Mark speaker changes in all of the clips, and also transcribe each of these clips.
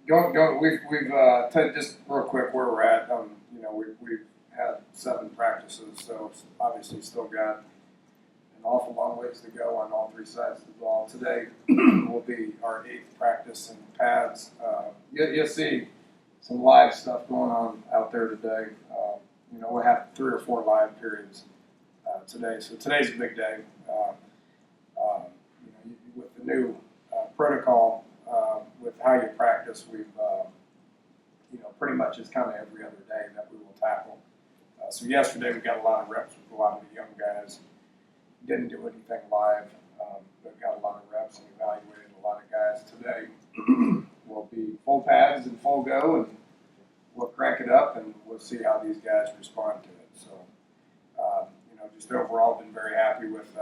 Speaker 1: Just real quick where we're at. We've had 7 practices, so it's obviously still got an awful long ways to go on all 3 sides of the ball. Today will be our 8th practice in pads. You'll see some live stuff going on out there today. We'll have 3 or 4 live periods today, so today's a big day. With the new protocol, with how you practice, we've pretty much it's kind of every other day that we will tackle. So yesterday we got a lot of reps with a lot of the young guys. Didn't do anything live, but got a lot of reps and evaluated a lot of guys. Today will be full pads and full go, and we'll crank it up and we'll see how these guys respond to it. So, just overall been very happy with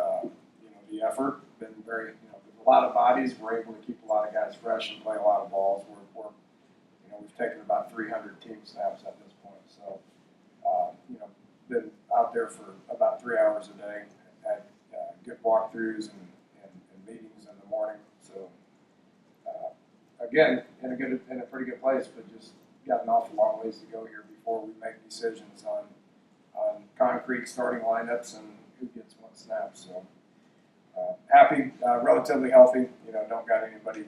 Speaker 1: the effort. Been very with a lot of bodies, we're able to keep a lot of guys fresh and play a lot of balls. We've taken about 300 team snaps at this point. So, been out there for about 3 hours a day. Had good walkthroughs and meetings in the morning. So, again, in a pretty good place, but just got an awful long ways to go here before we make decisions on concrete starting lineups and who gets what snap. So, happy, relatively healthy. Don't got anybody.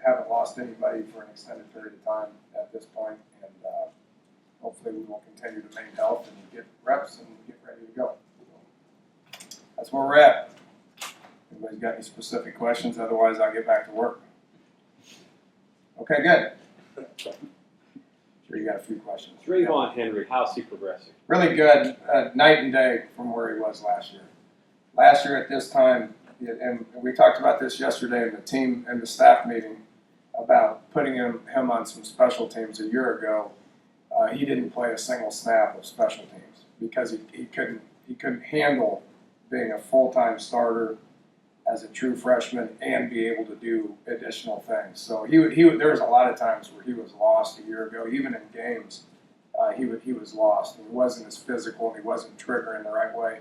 Speaker 1: Haven't lost anybody for an extended period of time at this point, and hopefully we will continue to maintain health and get reps and get ready to go. So that's where we're at. Anybody's got any specific questions? Otherwise, I'll get back to work. Okay, good. Sure, you got a few questions.
Speaker 2: Draymond Henry, how's he progressing?
Speaker 1: Really good, night and day from where he was last year. Last year at this time, and we talked about this yesterday in the team and the staff meeting about putting him on some special teams a year ago. He didn't play a single snap of special teams because he couldn't handle being a full-time starter as a true freshman and be able to do additional things. So there was a lot of times where he was lost a year ago, even in games. He was lost, and he wasn't as physical, and he wasn't triggering the right way.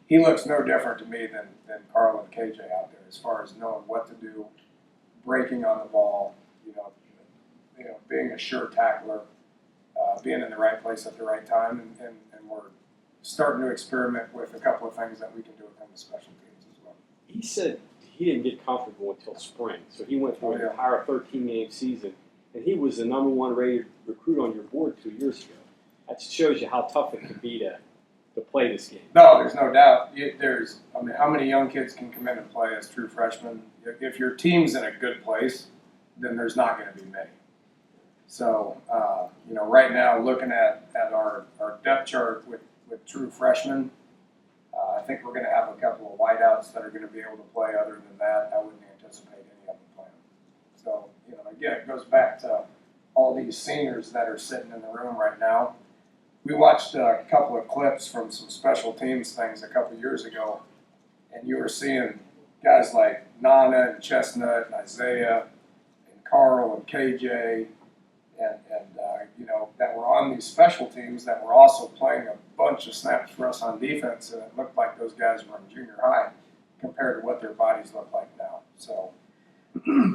Speaker 1: He looks no different to me than Carl and KJ out there as far as knowing what to do, breaking on the ball, being a sure tackler, being in the right place at the right time, and we're starting to experiment with a couple of things that we can do with him with special teams as well.
Speaker 2: He said he didn't get comfortable until spring, so he went through an entire 13-game season, and he was the #1 rated recruit on your board 2 years ago. That shows you how tough it can be to play this game.
Speaker 1: No, there's no doubt. How many young kids can come in and play as true freshmen? If your team's in a good place, then there's not going to be many. So, right now, looking at our depth chart with true freshmen, I think we're going to have a couple of wideouts that are going to be able to play. Other than that, I wouldn't anticipate any of them playing. So, again, it goes back to all these seniors that are sitting in the room right now. We watched a couple of clips from some special teams things a couple of years ago, and you were seeing guys like Nana and Chestnut and Isaiah and Carl and KJ and that were on these special teams that were also playing a bunch of snaps for us on defense, and it looked like those guys were in junior high compared to what their bodies look like now. So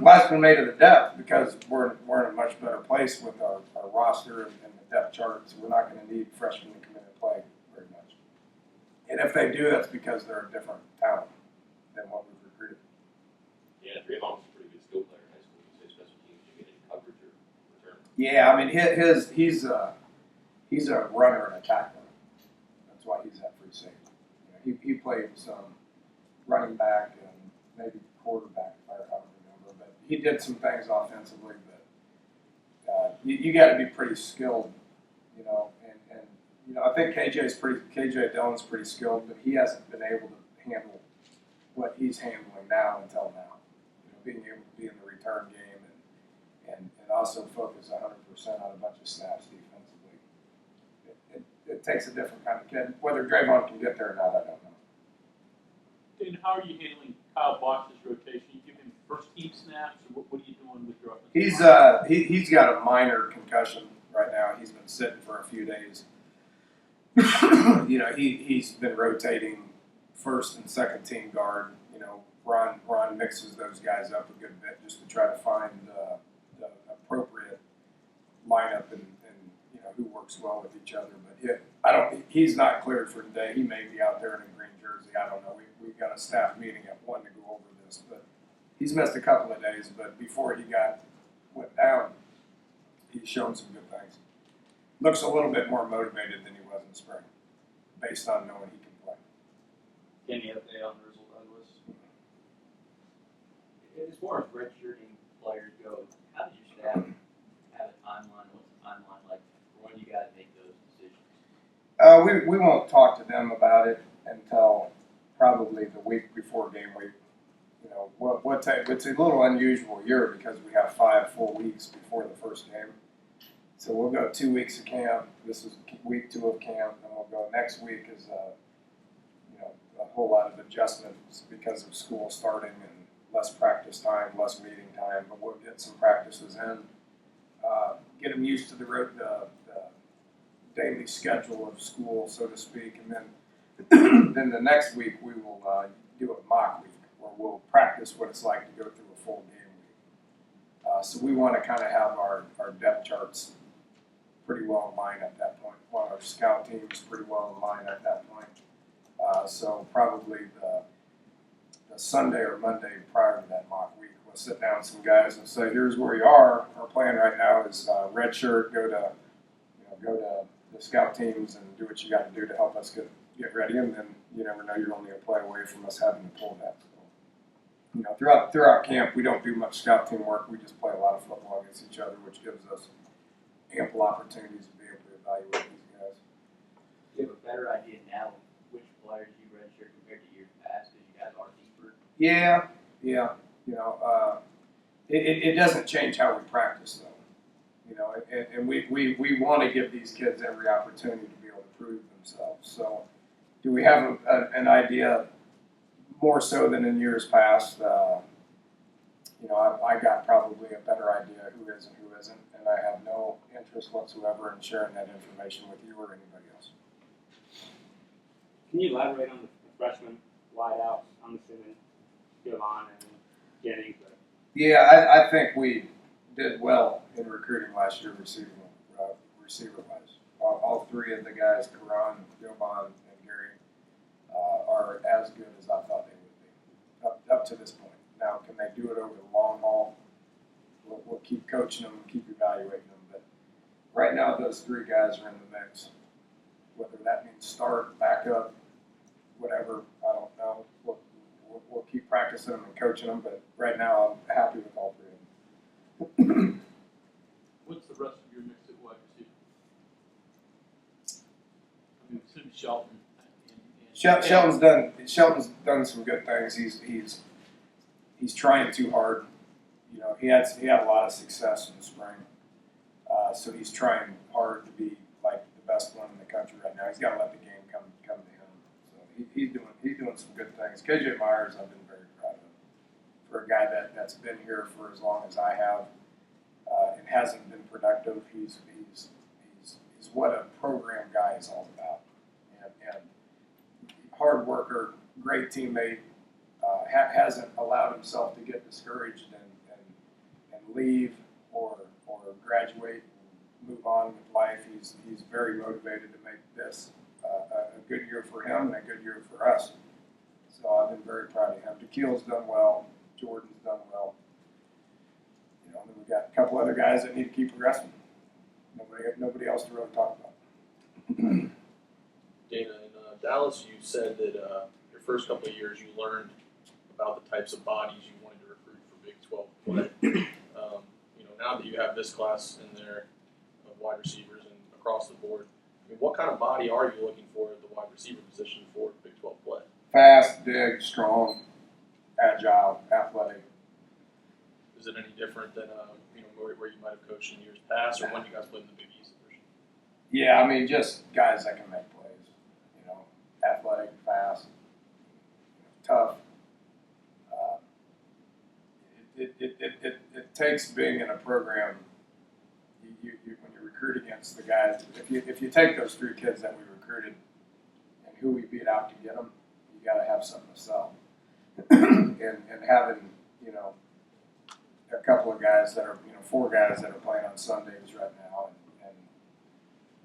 Speaker 1: last been made of the depth because we're in a much better place with our roster and the depth chart, so we're not going to need freshmen to come in and play very much. And if they do, that's because they're a different talent than what we've recruited.
Speaker 3: Yeah, Draymond was a pretty good skill player in high school. You say special teams, you get any coverage or return?
Speaker 1: Yeah, he's a runner and a tackler. That's why he's at free safety. He played some running back and maybe quarterback, if I remember. But he did some things offensively. But you got to be pretty skilled, and I think KJ Dillon's pretty skilled, but he hasn't been able to handle what he's handling now until now. Being able to be in the return game and also focus 100% on a bunch of snaps defensively. It takes a different kind of kid. Whether Draymond can get there or not, I don't know.
Speaker 4: And how are you handling Kyle Bosch's rotation? You give him first team snaps, or what are you doing with your offense?
Speaker 1: He's got a minor concussion right now. He's been sitting for a few days. He's been rotating first and second team guard. Ron mixes those guys up a good bit just to try to find the lineup and who works well with each other. But he's not cleared for today. He may be out there in a green jersey. I don't know. We've got a staff meeting at 1 to go over this, but he's missed a couple of days. But before he went down, he's shown some good things. Looks a little bit more motivated than he was in spring, based on knowing he can play.
Speaker 5: Any update on Rizal Douglas? As far as redshirting players go, how does your staff have a timeline? What's the timeline like for when you guys make those decisions?
Speaker 1: We won't talk to them about it until probably the week before game week. It's a little unusual year because we have 5 full weeks before the first game. So we'll go 2 weeks of camp. This is week 2 of camp, and we'll go next week is a whole lot of adjustments because of school starting and less practice time, less meeting time. But we'll get some practices in, get them used to the daily schedule of school, so to speak, and then the next week we will do a mock week where we'll practice what it's like to go through a full game week. So we want to kind of have our depth charts pretty well in line at that point. Want our scout teams pretty well in line at that point. So probably the Sunday or Monday prior to that mock week, we'll sit down with some guys and say, here's where you are. Our plan right now is redshirt, go to the scout teams and do what you got to do to help us get ready. And then you never know, you're only a play away from us having to pull that. So, throughout camp, we don't do much scout team work. We just play a lot of football against each other, which gives us ample opportunities to be able to evaluate these guys.
Speaker 5: Do you have a better idea now which players you redshirt compared to years past because you guys are deeper?
Speaker 1: Yeah. It doesn't change how we practice, though. And we want to give these kids every opportunity to be able to prove themselves. So, do we have an idea more so than in years past? I got probably a better idea who is and who isn't, and I have no interest whatsoever in sharing that information with you or anybody else.
Speaker 2: Can you elaborate on the freshman wideouts? I'm assuming Gilon and Jennings. But
Speaker 1: Yeah, I think we did well in recruiting last year, receiver-wise. All 3 of the guys, Karan, Gilbon, and Gary, are as good as I thought they would be up to this point. Now, can they do it over the long haul? We'll keep coaching them and keep evaluating them. But right now, those 3 guys are in the mix. Whether that means start, backup, whatever, I don't know. We'll keep practicing them and coaching them. But right now, I'm happy with all 3 of them.
Speaker 4: What's the rest of your mix at wide receiver? I mean, assume Shelton.
Speaker 1: Shelton's done some good things. He's trying too hard. He had a lot of success in the spring, so he's trying hard to be like the best one in the country right now. He's got to let the game come to him. So he's doing some good things. KJ Myers, I've been very proud of for a guy that's been here for as long as I have and hasn't been productive. He's what a program guy is all about, and hard worker, great teammate. Hasn't allowed himself to get discouraged and leave or graduate and move on with life. He's very motivated to make this a good year for him and a good year for us. So I've been very proud of him. Dakeel's done well. Jordan's done well. Then we've got a couple other guys that need to keep progressing. Nobody else to really talk about.
Speaker 6: Dana, in Dallas, you said that your first couple of years you learned about the types of bodies you wanted to recruit for Big 12 play. Now that you have this class in there of wide receivers and across the board, what kind of body are you looking for at the wide receiver position for Big 12 play?
Speaker 1: Fast, big, strong, agile, athletic.
Speaker 6: Is it any different than where you might have coached in years past, or when you guys played in the Big East?
Speaker 1: Yeah, just guys that can make plays. Athletic, fast, tough. It takes being in a program. You when you recruit against the guys. If you take those 3 kids that we recruited and who we beat out to get them, you got to have something to sell. and having a couple of guys that are, 4 guys that are playing on Sundays right now, and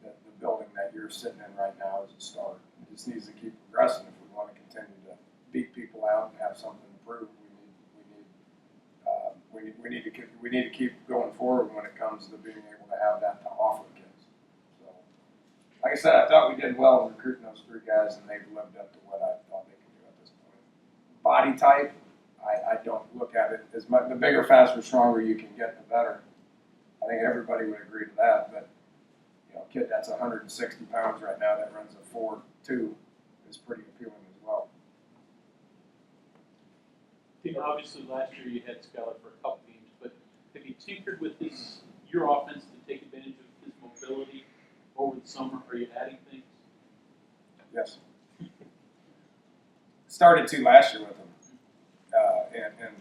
Speaker 1: the building that you're sitting in right now is a start. It just needs to keep progressing if we want to continue to beat people out and have something to prove. We need to keep going forward when it comes to being able to have that to offer kids. So, like I said, I thought we did well in recruiting those 3 guys, and they've lived up to what I thought they could do at this point. Body type, I don't look at it as much. The bigger, faster, stronger you can get, the better. I think everybody would agree to that. But a kid that's 160 pounds right now that runs a 4.2 is pretty appealing as well.
Speaker 4: Obviously, last year you had Skylar for a couple games, but have you tinkered with your offense to take advantage of his mobility over the summer? Are you adding things?
Speaker 1: Yes. Started to last year with him, and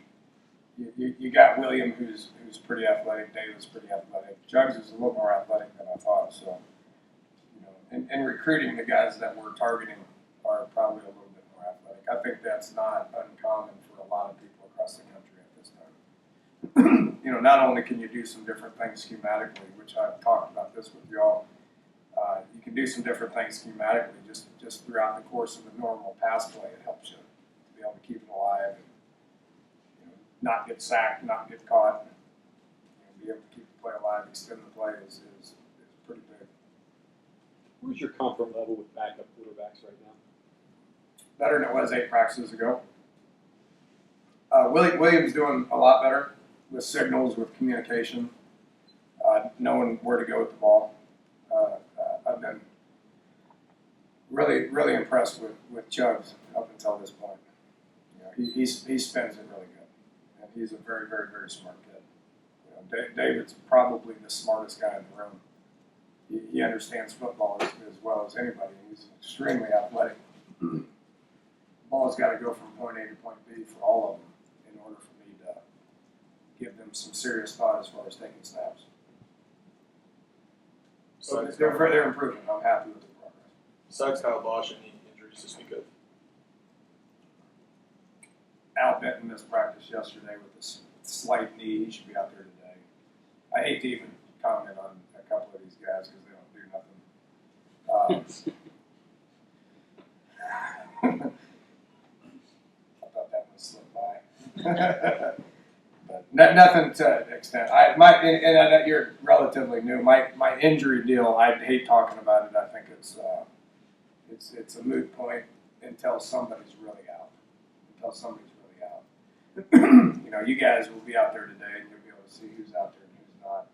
Speaker 1: you got William, who's pretty athletic. David's pretty athletic. Jugs is a little more athletic than I thought. So, in recruiting, the guys that we're targeting are probably a little bit more athletic. I think that's not uncommon for a lot of people across the country at this time. Not only can you do some different things schematically, which I've talked about this with y'all, you can do some different things schematically just throughout the course of the normal pass play. It helps you to be able to keep it alive and not get sacked, not get caught, be able to keep the play alive, extend the play is pretty big.
Speaker 2: Where's your comfort level with backup quarterbacks right now?
Speaker 1: Better than it was 8 practices ago. William's doing a lot better with signals, with communication, knowing where to go with the ball. I've been really impressed with Chubbs up until this point. He spins it really good, and he's a very, very, very smart kid. David's probably the smartest guy in the room. He understands football as well as anybody. He's extremely athletic. The ball's got to go from point A to point B for all of them in order for me to give them some serious thought as far as taking snaps. So they're improving. I'm happy with the progress.
Speaker 6: Besides Kyle Bosch, any injuries to speak of?
Speaker 1: Al Benton missed practice yesterday with a slight knee. He should be out there today. I hate to even comment on a couple of these guys because they don't do nothing. I thought that one slipped by. But nothing to an extent. And I know you're relatively new. My injury deal, I hate talking about it. I think it's a moot point until somebody's really out. You guys will be out there today, and you'll be able to see who's out there and who's not.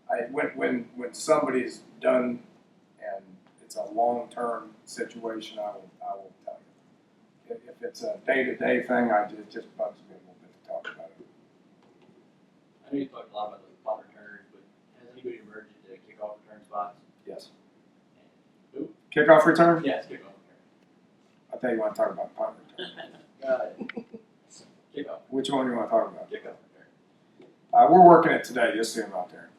Speaker 1: But when somebody's done and it's a long-term situation, I will tell you. If it's a day-to-day thing, it just bugs me a little bit to talk about it.
Speaker 5: I know you talked a lot about those punt returners, but has anybody emerged into kickoff return spots?
Speaker 1: Yes.
Speaker 5: Who?
Speaker 1: Kickoff return?
Speaker 5: Yes, kickoff return.
Speaker 1: I thought you want to talk about punt return.
Speaker 5: Kickoff.
Speaker 1: Which one do you want to talk about?
Speaker 5: Kickoff return.
Speaker 1: We're working it today. You'll see them out there.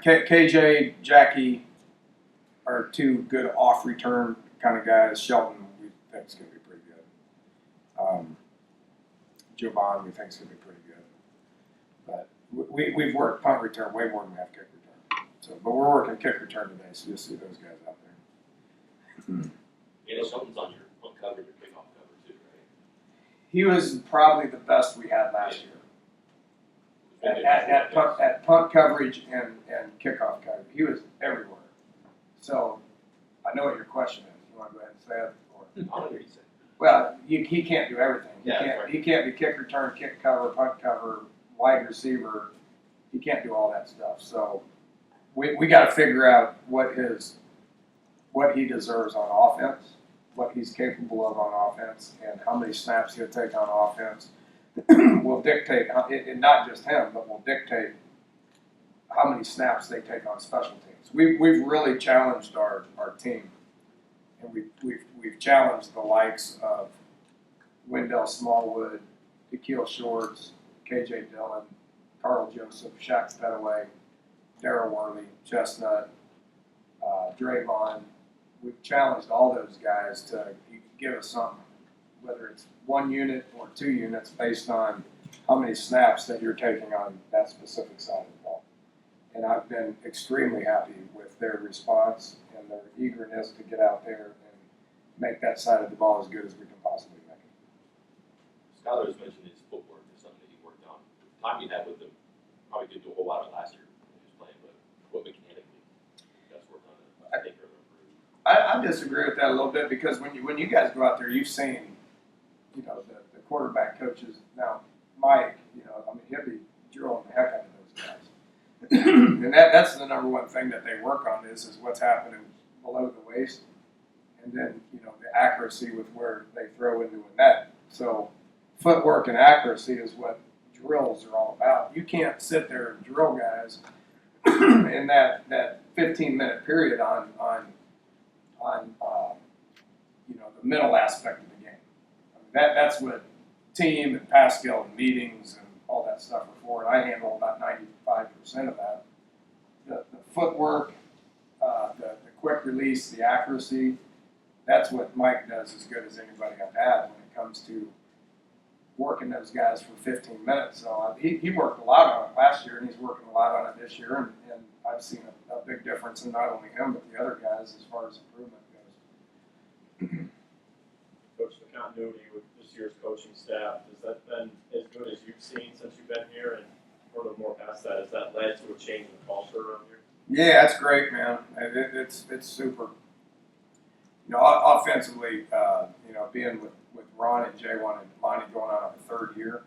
Speaker 1: KJ, Jackie are 2 good off-return kind of guys. Shelton, we think is going to be pretty good. Jovan, we think is going to be pretty good. But we've worked punt return way more than we have kick return. But we're working kick return today, so you'll see those guys out there.
Speaker 3: Shelton's on your punt cover, your kickoff cover too, right?
Speaker 1: He was probably the best we had last year. At punt coverage and kickoff coverage. He was everywhere. So I know what your question is. You want to go ahead and say it?
Speaker 3: I don't hear you say.
Speaker 1: Well, he can't do everything.
Speaker 3: Yeah,
Speaker 1: He can't be kick return, kick cover, punt cover, wide receiver. He can't do all that stuff. So we got to figure out what he deserves on offense, what he's capable of on offense, and how many snaps he'll take on offense. Will dictate, and not just him, but will dictate how many snaps they take on special teams. We've really challenged our team, and we've challenged the likes of Wendell Smallwood, Nikhil Shorts, KJ Dillon, Carl Joseph, Shaq Petaway, Darryl Worley, Chestnut, Drayvon. We've challenged all those guys to give us something, whether it's 1 unit or 2 units based on how many snaps that you're taking on that specific side of the ball. And I've been extremely happy with their response and their eagerness to get out there and make that side of the ball as good as we can possibly make it.
Speaker 3: Skylar has mentioned his footwork is something that he worked on. The time he had with him, probably didn't do a whole lot of it last year when he was playing, but what mechanically that's worked on it. I think further improved.
Speaker 1: I disagree with that a little bit because when you guys go out there, you've seen, the quarterback coaches. Now, Mike, I mean, he'll be drilling the heck out of those guys. And that's the number one thing that they work on is what's happening below the waist. And then, the accuracy with where they throw into a net. So footwork and accuracy is what drills are all about. You can't sit there and drill guys in that 15-minute period on the mental aspect of the game. I mean, that's what team and pass skill and meetings and all that stuff are for. And I handle about 95% of that. The footwork, the quick release, the accuracy, that's what Mike does as good as anybody I've had when it comes to working those guys for 15 minutes. So he worked a lot on it last year, and he's working a lot on it this year. And I've seen a big difference in not only him, but the other guys as far as improvement goes.
Speaker 7: Coach, the continuity with this year's coaching staff, has that been as good as you've seen since you've been here? And furthermore, past that, has that led to a change in the culture around here?
Speaker 1: Yeah, it's great, man. It's super. Offensively, being with Ron and J1 and Lonnie going on a third year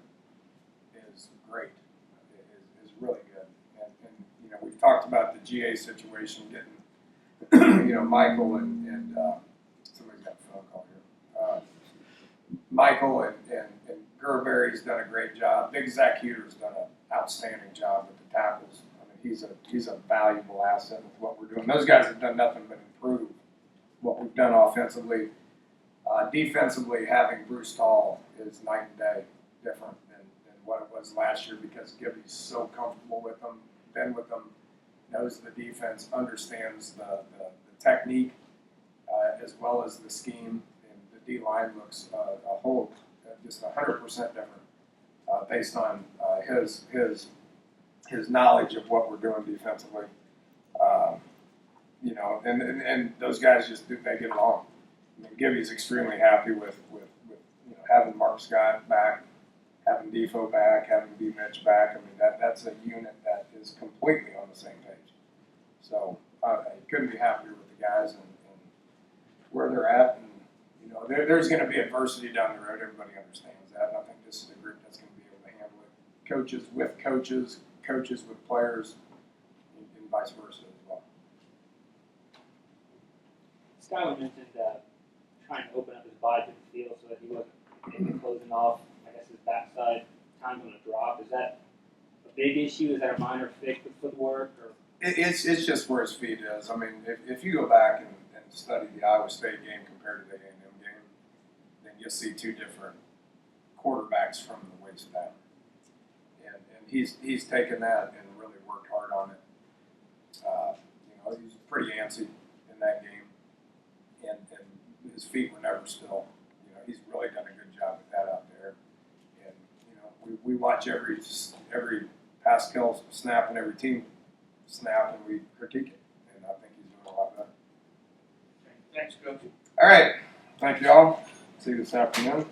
Speaker 1: is great. Is really good. And we've talked about the GA situation, getting, Michael and somebody's got a phone call here. Michael and Gerberry's done a great job. Big Zach Huter's done an outstanding job with the tackles. I mean, he's a valuable asset with what we're doing. Those guys have done nothing but improve what we've done offensively. Defensively, having Bruce Tall is night and day different than what it was last year because Gibby's so comfortable with them, been with them, knows the defense, understands the technique as well as the scheme. And the D-line looks just 100% different based on his knowledge of what we're doing defensively. And those guys they get along. I mean, Gibby's extremely happy with having Mark Scott back, having Defo back, having B. Mitch back. I mean, that's a unit that is completely on the same page. So I couldn't be happier with the guys and where they're at. And, there's going to be adversity down the road. Everybody understands that. And I think this is a group that's going to be able to handle it. Coaches with coaches, coaches with players, and vice versa as well.
Speaker 8: Skyler mentioned trying to open up his body to the field so that he wasn't maybe closing off, his backside times on a drop. Is that a big issue? Is that a minor fix with footwork? Or?
Speaker 1: It's just where his feet is. I mean, if you go back and study the Iowa State game compared to the A&M game, then you'll see two different quarterbacks from the waist down. And he's taken that and really worked hard on it. He was pretty antsy in that game. And his feet were never still. He's really done a good job with that out there. And we watch every pass kill snap and every team snap, and we critique it. And I think he's doing a lot better.
Speaker 5: Thanks, Coach.
Speaker 1: All right, thank you all. See you this afternoon.